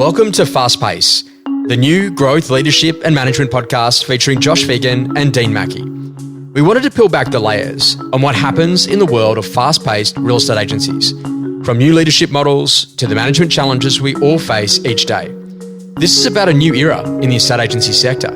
Welcome to Fast Pace, the new growth, leadership and management podcast featuring Josh Phegan and Dean Mackie. We wanted to peel back the layers on what happens in the world of fast-paced real estate agencies, from new leadership models to the management challenges we all face each day. This is about a new era in the estate agency sector.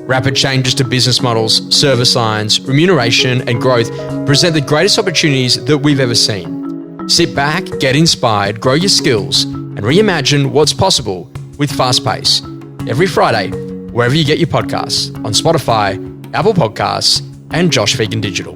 Rapid changes to business models, service lines, remuneration and growth present the greatest opportunities that we've ever seen. Sit back, get inspired, grow your skills and reimagine what's possible with Fast Pace. Every Friday, wherever you get your podcasts, on Spotify, Apple Podcasts and Josh Phegan Digital.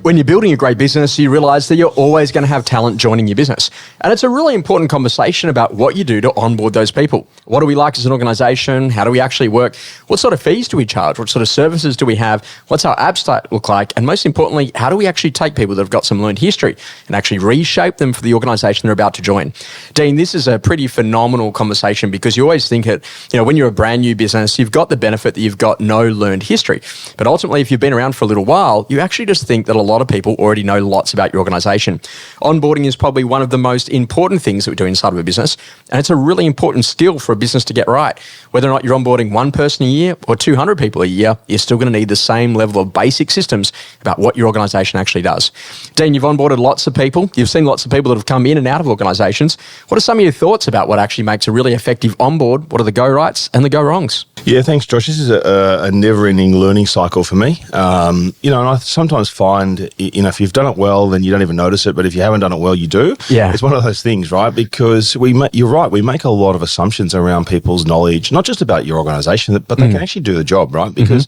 When you're building a great business, you realise that you're always going to have talent joining your business. And it's a really important conversation about what you do to onboard those people. What do we like as an organisation? How do we actually work? What sort of fees do we charge? What sort of services do we have? What's our abstract look like? And most importantly, how do we actually take people that have got some learned history and actually reshape them for the organisation they're about to join? Dean, this is a pretty phenomenal conversation because you always think it, when you're a brand new business, you've got the benefit that you've got no learned history. But ultimately, if you've been around for a little while, you actually just think that a lot of people already know lots about your organisation. Onboarding is probably one of the most important things that we do inside of a business, and it's a really important skill for a business to get right. Whether or not you're onboarding one person a year or 200 people a year, you're still going to need the same level of basic systems about what your organisation actually does. Dean, you've onboarded lots of people. You've seen lots of people that have come in and out of organisations. What are some of your thoughts about what actually makes a really effective onboard? What are the go-rights and the go-wrongs? Yeah, thanks, Josh. This is a never-ending learning cycle for me. And I sometimes find, if you've done it well, then you don't even notice it. But if you haven't done it well, you do. Yeah. It's one of those things, right? Because you're right. We make a lot of assumptions around people's knowledge, not just about your organisation, but they can actually do the job, right? Because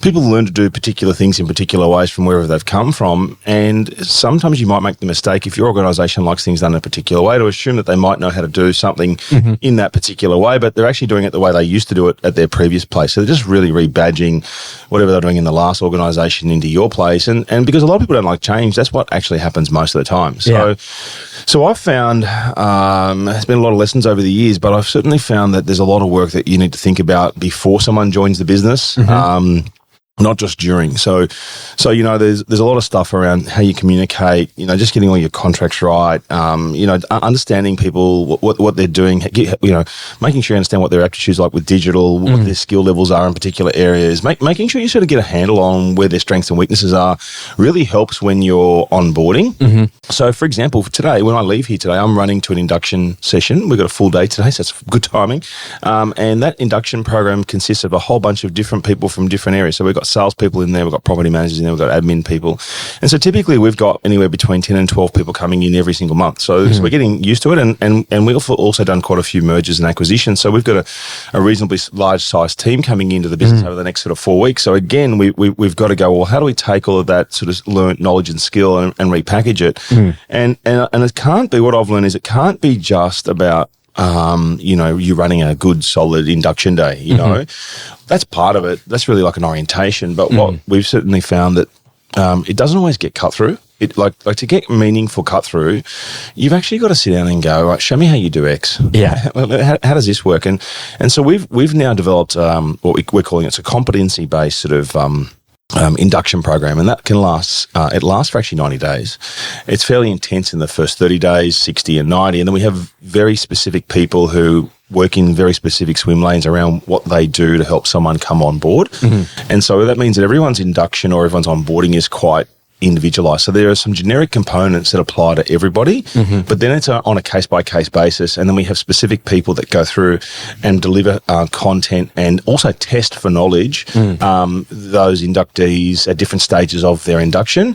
people learn to do particular things in particular ways from wherever they've come from. And sometimes you might make the mistake, if your organisation likes things done in a particular way, to assume that they might know how to do something in that particular way, but they're actually doing it the way they used to do it at their previous place. So they're just really rebadging whatever they're doing in the last organisation into your place. And because a lot of people don't like change, that's what actually happens most of the time. So I've found, there's been a lot of lessons over the years, but I've certainly found that there's a lot of work that you need to think about before someone joins the business. Not just during. So there's a lot of stuff around how you communicate, just getting all your contracts right, understanding people, what they're doing, making sure you understand what their aptitudes like with digital, what their skill levels are in particular areas, making sure you sort of get a handle on where their strengths and weaknesses are really helps when you're onboarding. So for example, today, when I leave here today, I'm running to an induction session. We've got a full day today, so that's good timing. And that induction program consists of a whole bunch of different people from different areas. So we've got salespeople in there, we've got property managers in there, we've got admin people. And so typically we've got anywhere between 10 and 12 people coming in every single month. So we're getting used to it. And we've also done quite a few mergers and acquisitions. So we've got a reasonably large sized team coming into the business over the next sort of 4 weeks. So again, we've got to go, well, how do we take all of that sort of learned knowledge and skill and repackage it? And it can't be, what I've learned is it can't be just about you running a good, solid induction day, That's part of it. That's really like an orientation. But what we've certainly found that it doesn't always get cut through. It like to get meaningful cut through, you've actually got to sit down and go, right, show me how you do X. Yeah. How does this work? And so we've now developed what we're calling it's a competency-based sort of induction program, and that can last, it lasts for actually 90 days. It's fairly intense in the first 30 days, 60 and 90, and then we have very specific people who work in very specific swim lanes around what they do to help someone come on board. And so that means that everyone's induction or everyone's onboarding is quite individualized. So there are some generic components that apply to everybody, but then it's on a case-by-case basis. And then we have specific people that go through and deliver content and also test for knowledge those inductees at different stages of their induction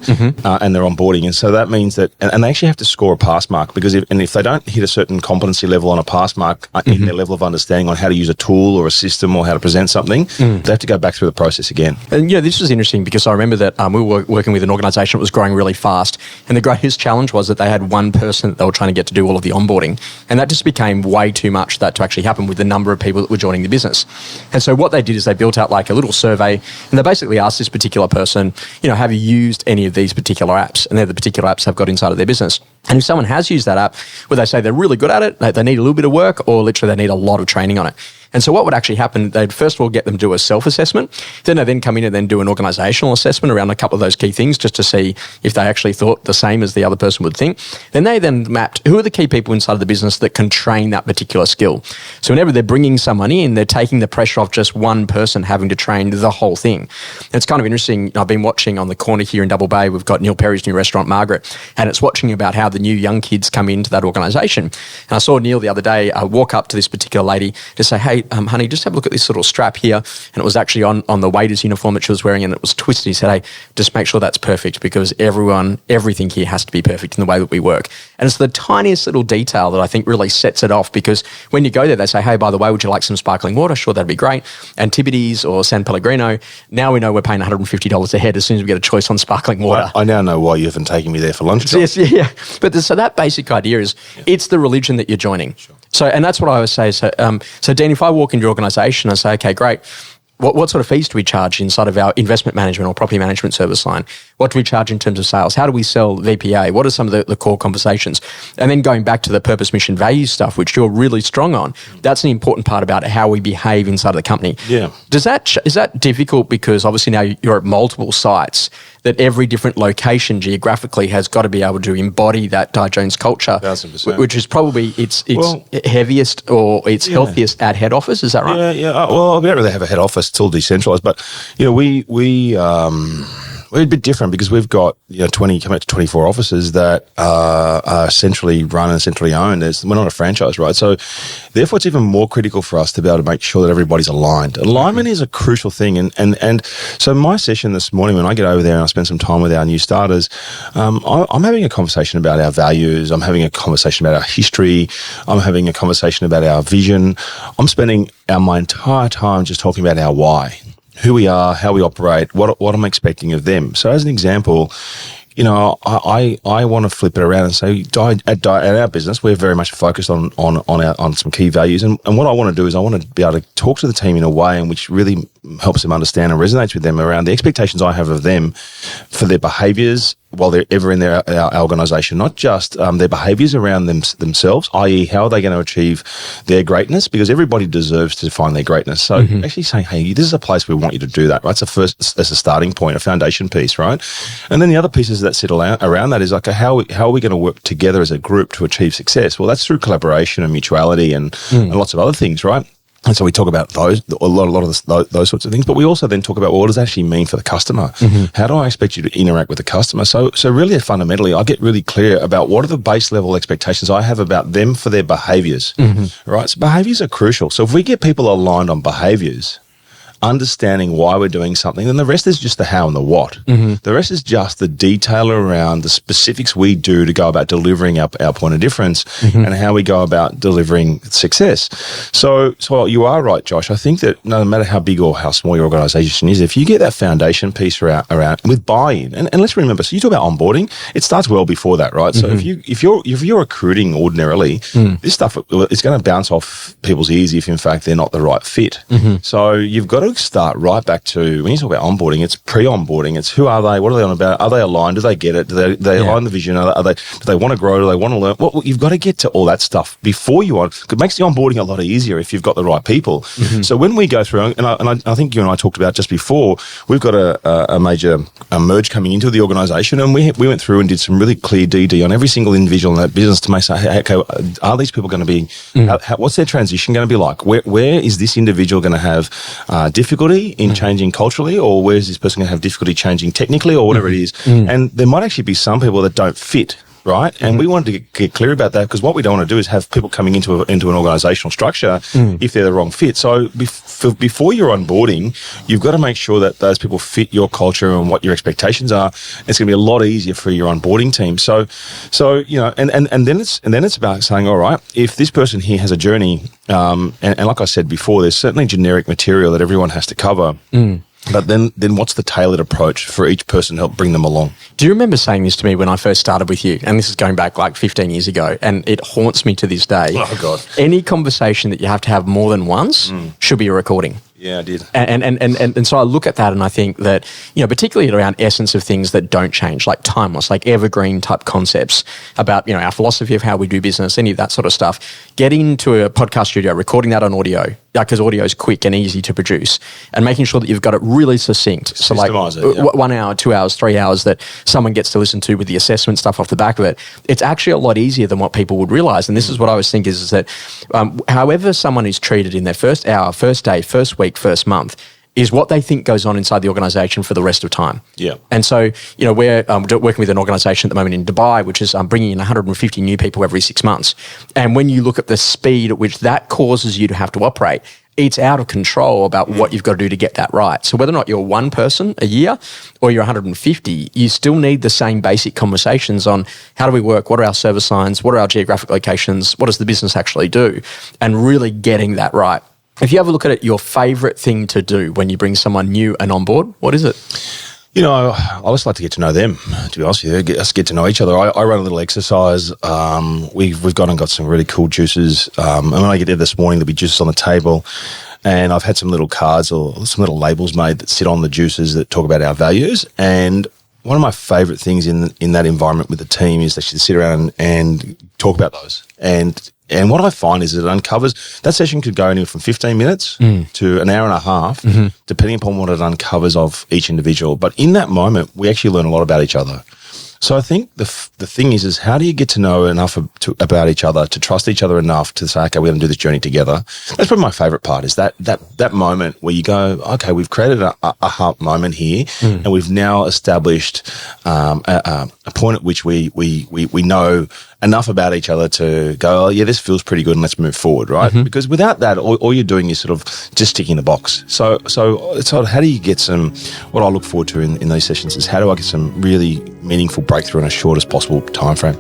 and their onboarding. And so that means that, and they actually have to score a pass mark, because if they don't hit a certain competency level on a pass mark in their level of understanding on how to use a tool or a system or how to present something, they have to go back through the process again. And this was interesting because I remember that we were working with an organisation that was growing really fast, and the greatest challenge was that they had one person that they were trying to get to do all of the onboarding, and that just became way too much that to actually happen with the number of people that were joining the business. And so what they did is they built out like a little survey, and they basically asked this particular person, have you used any of these particular apps? And they're the particular apps they've got inside of their business. And if someone has used that app, where they say they're really good at it, they need a little bit of work, or literally they need a lot of training on it. And so what would actually happen, they'd first of all get them to do a self-assessment, then they then come in and then do an organisational assessment around a couple of those key things just to see if they actually thought the same as the other person would think. Then they then mapped who are the key people inside of the business that can train that particular skill. So whenever they're bringing someone in, they're taking the pressure off just one person having to train the whole thing. And it's kind of interesting. I've been watching on the corner here in Double Bay, we've got Neil Perry's new restaurant, Margaret, and it's watching about how the new young kids come into that organisation. And I saw Neil the other day walk up to this particular lady to say, hey, honey, just have a look at this little strap here. And it was actually on the waiter's uniform that she was wearing, and it was twisted. He said, hey, just make sure that's perfect, because everything here has to be perfect in the way that we work. And it's the tiniest little detail that I think really sets it off, because when you go there, they say, hey, by the way, would you like some sparkling water? Sure, that'd be great. And Tibetes or San Pellegrino, now we know we're paying $150 a head as soon as we get a choice on sparkling water. I now know why you haven't taken me there for lunch. Yes, yeah. But so that basic idea is it's the religion that you're joining. Sure. So, and that's what I always say. So, Dean, if I walk into your organisation and say, okay, great, what sort of fees do we charge inside of our investment management or property management service line? What do we charge in terms of sales? How do we sell VPA? What are some of the core conversations? And then going back to the purpose, mission, values stuff, which you're really strong on, that's an important part about how we behave inside of the company. Yeah. Is that difficult, because obviously now you're at multiple sites, that every different location geographically has got to be able to embody that Dow Jones culture, 1000%. which is probably its heaviest or its healthiest at head office. Is that right? Yeah. Well, we don't really have a head office. It's all decentralised, but we're a bit different because we've got 20 coming up to 24 offices that are centrally run and centrally owned. We're not a franchise, right? So therefore, it's even more critical for us to be able to make sure that everybody's aligned. Alignment is a crucial thing, and so my session this morning, when I get over there and I spend some time with our new starters, I'm having a conversation about our values. I'm having a conversation about our history. I'm having a conversation about our vision. I'm spending my entire time just talking about our why. Who we are, how we operate, what I'm expecting of them. So as an example, I want to flip it around and say, at our business, we're very much focused on some key values. And what I want to do is I want to be able to talk to the team in a way in which really helps them understand and resonates with them around the expectations I have of them for their behaviours while they're ever in our organisation, not just their behaviours around themselves, i.e. how are they going to achieve their greatness, because everybody deserves to find their greatness. So actually saying, hey, this is a place we want you to do that, right? That's a starting point, a foundation piece, right? And then the other pieces that sit around that is like, how are we going to work together as a group to achieve success? Well, that's through collaboration and mutuality and lots of other things, right? And so we talk about those, a lot of those sorts of things, but we also then talk about what does that actually mean for the customer? How do I expect you to interact with the customer? So really fundamentally, I get really clear about what are the base level expectations I have about them for their behaviours, right? So behaviours are crucial. So if we get people aligned on behaviours, understanding why we're doing something, then the rest is just the how and the what. The rest is just the detail around the specifics we do to go about delivering our point of difference and how we go about delivering success. So you are right, Josh. I think that no matter how big or how small your organisation is, if you get that foundation piece around with buy-in, and let's remember, so you talk about onboarding, it starts well before that, right? So if you're recruiting ordinarily, this stuff it's going to bounce off people's ears if in fact they're not the right fit. So you've got to start right back to when you talk about onboarding, it's pre-onboarding. It's who are they? What are they on about? Are they aligned? Do they get it? Do they align the vision? Do they want to grow? Do they want to learn? Well, you've got to get to all that stuff before you on. It makes the onboarding a lot easier if you've got the right people. So when we go through, and I think you and I talked about just before, we've got a major merge coming into the organisation, and we went through and did some really clear DD on every single individual in that business to make say, hey, okay, are these people going to be? What's their transition going to be like? Where is this individual going to have difficulty in changing culturally, or where is this person going to have difficulty changing technically, or whatever it is? And there might actually be some people that don't fit, right? And we wanted to get clear about that, because what we don't want to do is have people coming into an organisational structure if they're the wrong fit. So before you're onboarding, you've got to make sure that those people fit your culture and what your expectations are. It's going to be a lot easier for your onboarding team. So and then it's about saying, all right, if this person here has a journey, and like I said before, there's certainly generic material that everyone has to cover. But then what's the tailored approach for each person to help bring them along? Do you remember saying this to me when I first started with you? And this is going back like 15 years ago, and it haunts me to this day. Oh, God. Any conversation that you have to have more than once should be a recording. Yeah, I did. And so I look at that and I think that, particularly around essence of things that don't change, like timeless, like evergreen type concepts about, our philosophy of how we do business, any of that sort of stuff. Getting into a podcast studio, recording that on audio, because audio is quick and easy to produce, and making sure that you've got it really succinct. So like 1 hour, 2 hours, 3 hours that someone gets to listen to with the assessment stuff off the back of it. It's actually a lot easier than what people would realize. And this is what I always think is that however someone is treated in their first hour, first day, first week, first month, is what they think goes on inside the organisation for the rest of time. Yeah. And so, we're working with an organisation at the moment in Dubai, which is bringing in 150 new people every 6 months. And when you look at the speed at which that causes you to have to operate, it's out of control about what you've got to do to get that right. So whether or not you're one person a year or you're 150, you still need the same basic conversations on how do we work, what are our service lines, what are our geographic locations, what does the business actually do, and really getting that right. If you have a look at it, your favourite thing to do when you bring someone new and on board, what is it? I always like to get to know them, to be honest with you. Us get to know each other. I run a little exercise. We've gone and got some really cool juices. And when I get there this morning, there'll be juices on the table. And I've had some little cards or some little labels made that sit on the juices that talk about our values. And one of my favourite things in that environment with the team is actually to sit around and talk about those. And what I find is it uncovers, that session could go anywhere from 15 minutes to an hour and a half, depending upon what it uncovers of each individual. But in that moment, we actually learn a lot about each other. So I think the thing is how do you get to know enough about each other, to trust each other enough to say, okay, we're going to do this journey together. That's probably my favourite part, is that moment where you go, okay, we've created a heart moment here, and we've now established a point at which we know enough about each other to go, oh yeah, this feels pretty good, and let's move forward, right? Because without that, all you're doing is sort of just ticking the box. So it's how do you get some, what I look forward to in these sessions is how do I get some really meaningful breakthrough in a shortest possible time frame?